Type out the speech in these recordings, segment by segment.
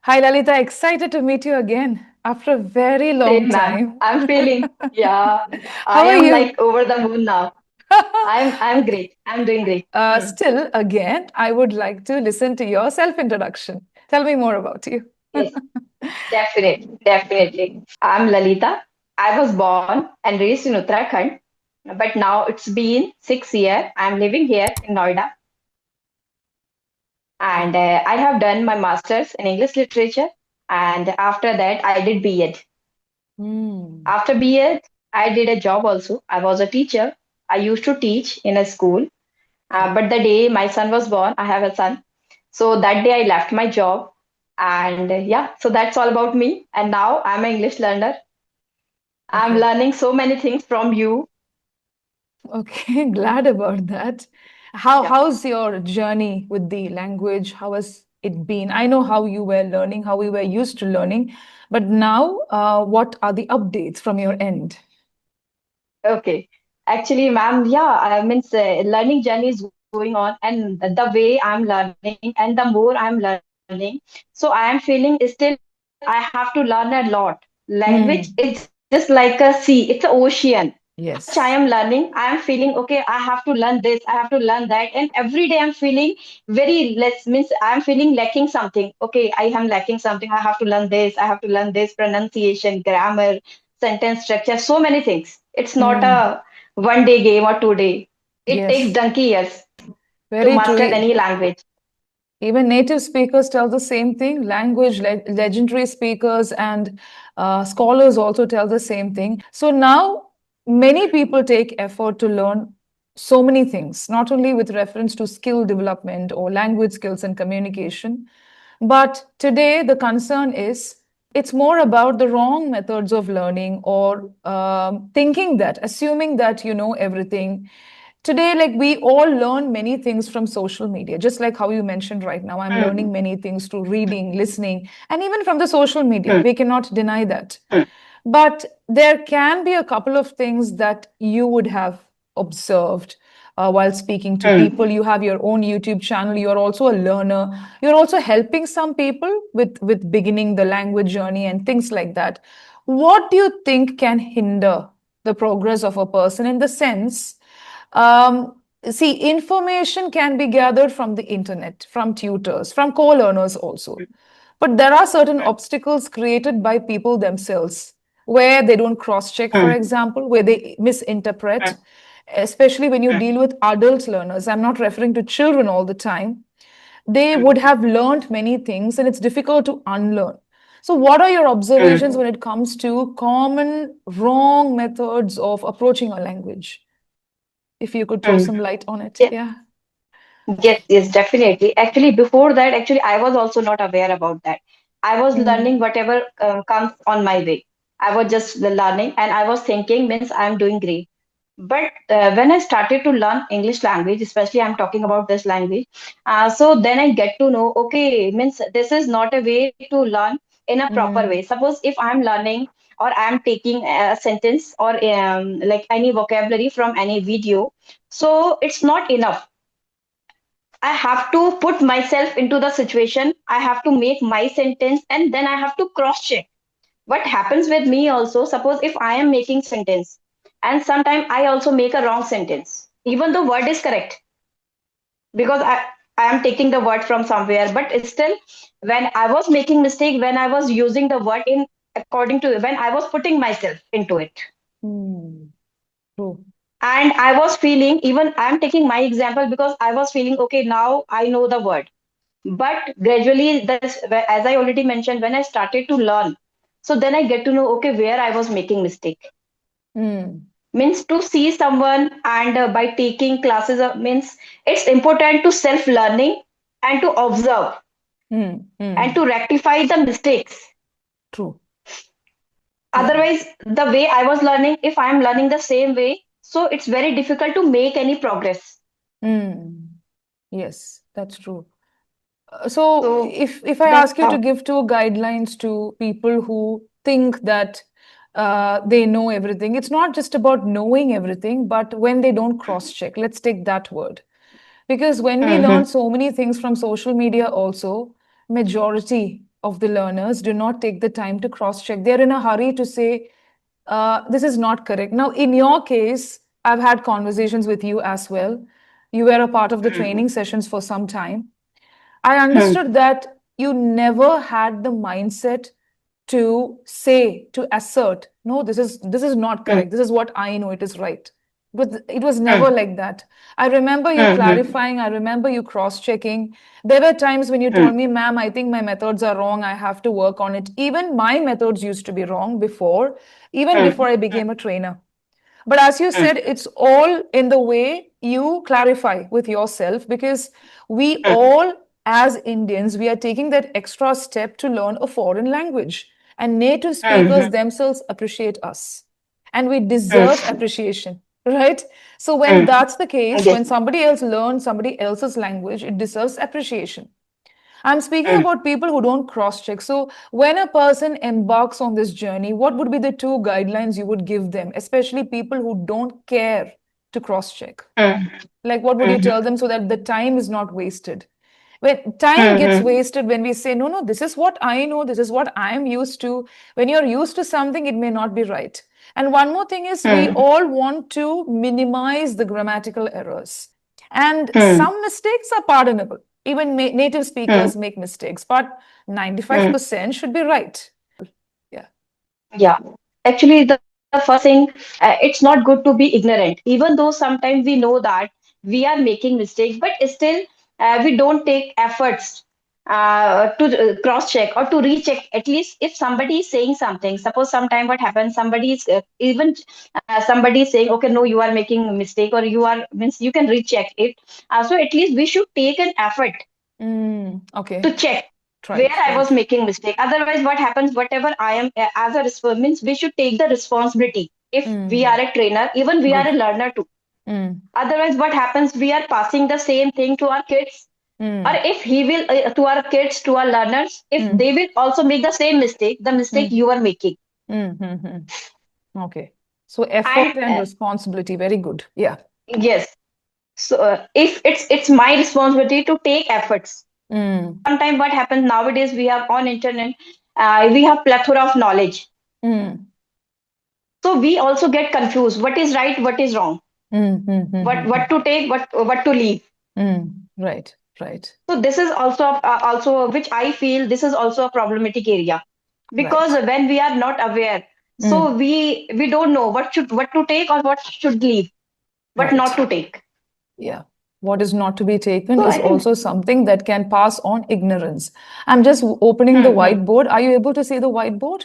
Hi, Lalita. Excited to meet you again after a very long Same, ma'am. time. I'm feeling, yeah, I How are am you? like over the moon now. I'm Okay. great. I'm doing great. Still, again, I would like to listen to your self-introduction. Tell me more about you. Yes, definitely, definitely. I'm Lalita. I was born and raised in Uttarakhand, but now it's been 6 years. I'm living here in Noida, Okay. and I have done my master's in English literature, and after that, I did B.Ed. Hmm. After B.Ed, I did a job also. I was a teacher. I used to teach in a school. Okay. But the day my son was born, I have a son. So that day I left my job. And yeah, so that's all about me. And now I'm an English learner. I'm Okay. learning so many things from you. Okay. Glad about that. How Yeah. how's your journey with the language? How has it been? I know how you were learning, how we were used to learning, but now, what are the updates from your end? Okay. Actually, ma'am, yeah, I mean, learning journey is going on, and the way I'm learning, and the more I'm learning, so I am feeling still I have to learn a lot. Language is just like a Hmm. sea, it's an ocean. So much I am learning. I Yes. am feeling, okay, I have to learn this, I have to learn that, and every day I'm feeling very less, means I'm feeling lacking something. Okay, I am lacking something. I have to learn this, I have to learn this, pronunciation, grammar, sentence structure, so many things. It's not a Hmm. 1 day game or 2 day. It takes Yes. donkey years to Very master true. any language. Even native speakers tell the same thing. Legendary speakers and scholars also tell the same thing. So now many people take effort to learn so many things, not only with reference to skill development or language skills and communication, but today the concern is it's more about the wrong methods of learning or thinking that, assuming that you know everything. Today, like we all learn many things from social media, just like how you mentioned right now. I'm learning many things through reading, listening, and even from the social media. We cannot deny that. But there can be a couple of things that you would have observed while speaking to people. You have your own YouTube channel. You're also a learner. You're also helping some people with beginning the language journey and things like that. What do you think can hinder the progress of a person in the sense? See, information can be gathered from the internet, from tutors, from co-learners also. But there are certain obstacles created by people themselves where they don't cross-check, for example, where they misinterpret, especially when you deal with adult learners. I'm not referring to children all the time. They would have learned many things and it's difficult to unlearn. So, what are your observations when it comes to common wrong methods of approaching a language? If you could throw some light on it. Yeah. Yeah. Yes, yes, definitely. Actually, before that, actually, I was also not aware about that. I was Mm, learning whatever comes on my way. I was just learning, and I was thinking, means I'm doing great. But when I started to learn English language, especially I'm talking about this language, so then I get to know, okay, means this is not a way to learn in a proper way. mm, Suppose if I'm learning or I'm taking a sentence or like any vocabulary from any video, so it's not enough. I have to put myself into the situation. I have to make my sentence and then I have to cross check. What happens with me also, suppose if I am making sentence and sometimes I also make a wrong sentence, even though word is correct because I am taking the word from somewhere, but it's still when I was making mistake, when I was using the word in according to when I was putting myself into it. mm. True. And I was feeling, even I'm taking my example because I was feeling, okay, now I know the word. But gradually, this, as I already mentioned, when I started to learn, so then I get to know, okay, where I was making mistake. Mm, Means to see someone and by taking classes means it's important to self learning and to observe and mm. to rectify the mistakes. True. Yeah. Otherwise, the way I was learning, if I am learning the same way, so it's very difficult to make any progress. Mm. Yes, that's true. So So if I that's ask you to how. give two guidelines to people who think that they know everything, it's not just about knowing everything, but when they don't cross-check. Let's take that word. Because when we learn so many things from social media also, majority of the learners do not take the time to cross check. They're in a hurry to say, this is not correct. Now, in your case, I've had conversations with you as well. You were a part of the training sessions for some time. I understood that you never had the mindset to say, to assert, no, this is not correct. This is what I know, it is right. But it was never like that. I remember you clarifying, I remember you cross-checking. There were times when you told me, ma'am, I think my methods are wrong. I have to work on it. Even my methods used to be wrong before, even before I became a trainer. But as you said, it's all in the way you clarify with yourself, because we all, as Indians, we are taking that extra step to learn a foreign language. And native speakers themselves appreciate us. And we deserve appreciation, right? So when that's the case, when somebody else learns somebody else's language, it deserves appreciation. I'm speaking about people who don't cross check. So, when a person embarks on this journey, what would be the two guidelines you would give them, especially people who don't care to cross check? Like, what would you tell them so that the time is not wasted? When time gets wasted when we say, no, no, this is what I know, this is what I am used to. When you're used to something, it may not be right. And one more thing is, we all want to minimize the grammatical errors. And some mistakes are pardonable. Even native speakers make mistakes, but 95% should be right. Yeah. Yeah, actually, the first thing, it's not good to be ignorant, even though sometimes we know that we are making mistakes, but still we don't take efforts to cross check or to recheck. At least if somebody is saying something, suppose sometime what happens, somebody is even somebody is saying, okay, no, you are making a mistake, or you are means you can recheck it. So at least we should take an effort to Okay. check where Right, I was right. making mistake. Otherwise, what happens? Whatever I am as a means we should take the responsibility. If we are Mm, a trainer, even we are a good. learner too. Mm, Otherwise, what happens? We are passing the same thing to our kids, or mm, if he will to our kids, to our learners, if mm, they will also make the same mistake, the mistake mm, you are making. mm. Okay. So effort And and responsibility, very good. Yeah. yes, so if it's my responsibility to take efforts. Mm, Sometimes what happens nowadays, we have on internet, we have plethora of knowledge. mm, So we also get confused. What is right? What is wrong? What mm. to take? What to leave? Right, right, So this is also which I feel this is also a problematic area, because right. when we are not aware, so Mm, we don't know what to take or what should leave, what not right. to take. Yeah. What is not to be taken So is I think also something that can pass on ignorance. I'm just opening the hmm. whiteboard. Are you able to see the whiteboard?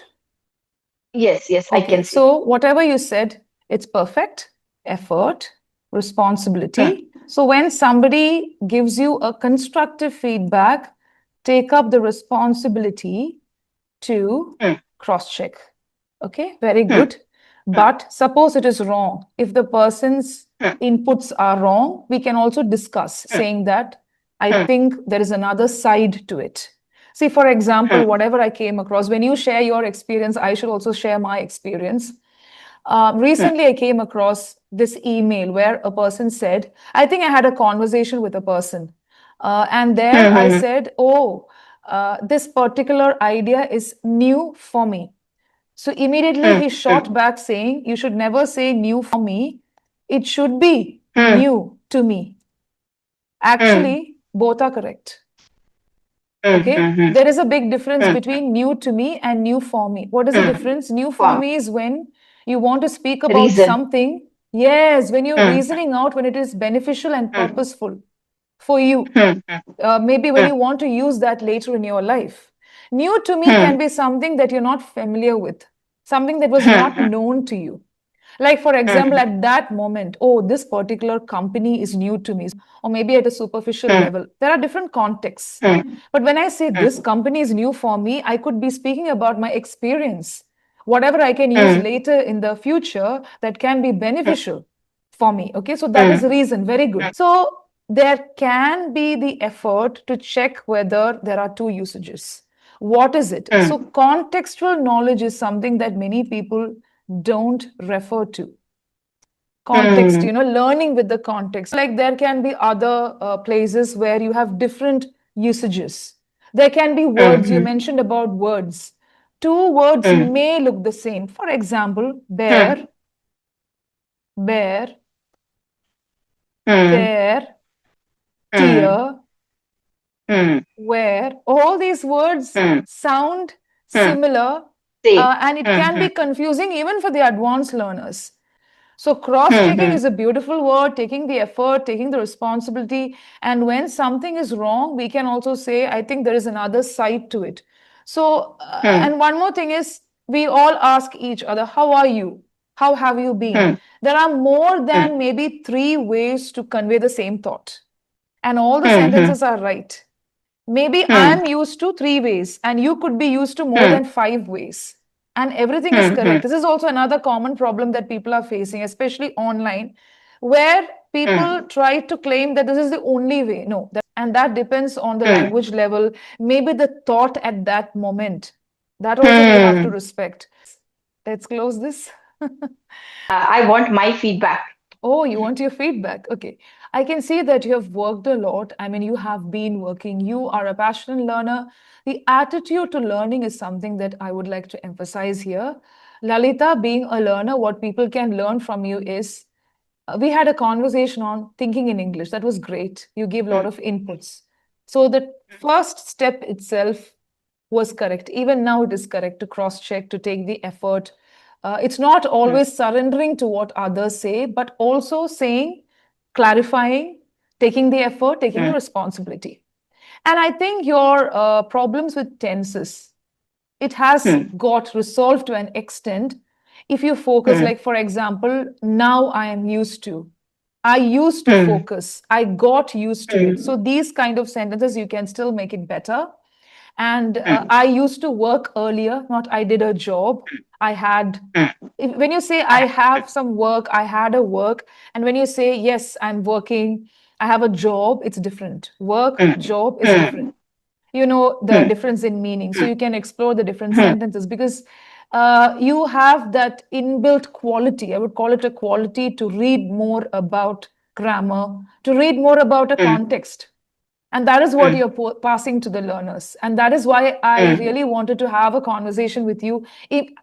Yes, I Okay, can see. so whatever you said, it's perfect. Effort, Hmm, responsibility. So when somebody gives you a constructive feedback, take up the responsibility to hmm, cross-check. Okay, very hmm, good. But suppose it is wrong. If the person's hmm, inputs are wrong, we can also discuss, hmm, saying that I hmm, think there is another side to it. See, for example, hmm, whatever I came across, when you share your experience, I should also share my experience. hmm, Recently, I came across this email where a person said, I think I had a conversation with a person. And there hmm, I hmm, said, oh, this particular idea is new for me. So immediately hmm, he hmm, shot back saying, you should never say new for me. It should be hmm, new to me. hmm, Actually, both are correct. hmm, Okay. hmm, There is a big difference hmm, between new to me and new for me. What is the hmm. difference? New for Wow. me is when you want to speak about Reason. something. Yes, when you're Hmm, reasoning out, when it is beneficial and hmm, purposeful for you. hmm, hmm, Maybe when hmm, you want to use that later in your life. New to me hmm, can be something that you're not familiar with, something that was hmm, not known to you. Like, for example, hmm, at that moment, oh, this particular company is new to me, or maybe at a superficial hmm, level. There are different contexts. hmm, But when I say this hmm, company is new for me, I could be speaking about my experience, whatever I can use hmm, later in the future that can be hmm, beneficial for me. Okay, so that is the hmm, reason. Very good. So there can be the effort to check whether there are two usages. What is it? hmm, So contextual knowledge is something that many people don't refer to. Context, hmm, learning with the context. Like there can be other places where you have different usages. There can be words, you mm, mentioned about words. Two words mm, may look the same. For example, mm, bear, bear, mm, there, mm, tear, mm, where. All these words mm, sound mm. similar, See. and it Mm, can be mm, confusing even for the advanced learners. So, cross mm, checking is mm, a beautiful word, taking the effort, taking the responsibility. And when something is wrong, we can also say, I think there is another side to it. So, mm, and one more thing is, we all ask each other, how are you? How have you been? mm, There are more mm, than maybe three ways to convey the same thought, and all the mm, mm, sentences are right. Maybe mm, I'm used to three ways, and you could be used to more mm, than five ways. And everything is mm, correct. mm, This is also another common problem that people are facing, especially online, where mm, people try to claim that this is the only way. No, and that depends on the mm, language level, maybe the thought at that moment. That also we have to mm. respect. Let's close this. I want my feedback. Oh, you want your feedback. Okay. I can see that you have worked a lot. I mean, you have been working. You are a passionate learner. The attitude to learning is something that I would like to emphasize here. Lalita, being a learner, what people can learn from you is we had a conversation on thinking in English. That was great. You gave a lot Mm, of inputs. So the first step itself was correct. Even now, it is correct to cross check, to take the effort. It's not mm, always surrendering to what others say, but also saying, clarifying, taking the effort, taking the mm, responsibility. And I think your problems with tenses, it has mm, got resolved to an extent if you focus, mm, like, for example, now I am used to. I used to mm, focus. I got used to it. mm, So these kind of sentences, you can still make it better. And mm, I used to work earlier, not I did a job. I had, mm, when you say I have some work, I had a work. And when you say, yes, I'm working, I have a job, it's different. Work, mm, job is different. mm, You know the mm, difference in meaning. So mm, you can explore the different mm, sentences because you have that inbuilt quality. I would call it a quality to read more about grammar, to read more about a mm, context, and that is what mm, you're passing to the learners. And that is why I mm. really wanted to have a conversation with you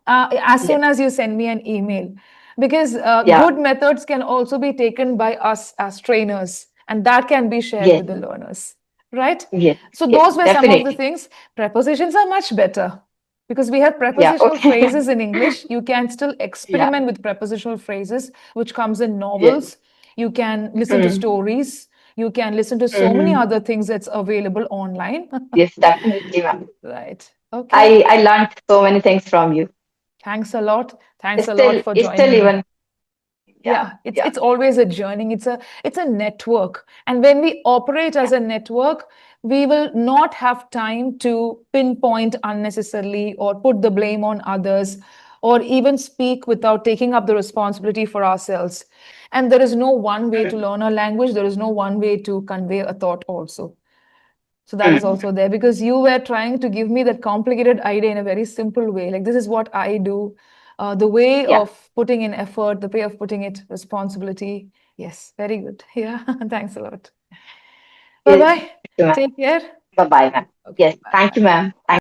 as Yes. soon as you send me an email. Because Yeah. good methods can also be taken by us as trainers, and that can be shared Yes. with the learners. Right? Yes. So, Yes. those were some of the Definitely. things. Prepositions are much better because we have Yeah. prepositional Okay. phrases in English. You can still Yeah. experiment with prepositional phrases, which comes in Yes. novels. You can listen to Mm, stories. You can listen to so many mm. other things that's available online. Yes. Definitely, ma'am. Right. Okay. I learned so many things from you. Thanks a lot. Thanks a lot Still, for still joining me. even. Yeah. Yeah, it's Yeah. it's always a journey. It's a network. And when we operate Yeah. as a network, we will not have time to pinpoint unnecessarily or put the blame on others or even speak without taking up the responsibility for ourselves. And there is no one way to Mm, learn a language. There is no one way to convey a thought also. So that is mm. also there because you were trying to give me that complicated idea in a very simple way. Like, this is what I do. The way Yeah. of putting in effort, the way of putting it, responsibility. Yes, very good. Yeah, thanks a lot. Bye Yes. bye. Thank you, ma'am. Take care. Bye bye, ma'am. Okay, Yes. bye Thank you, bye. ma'am. Thank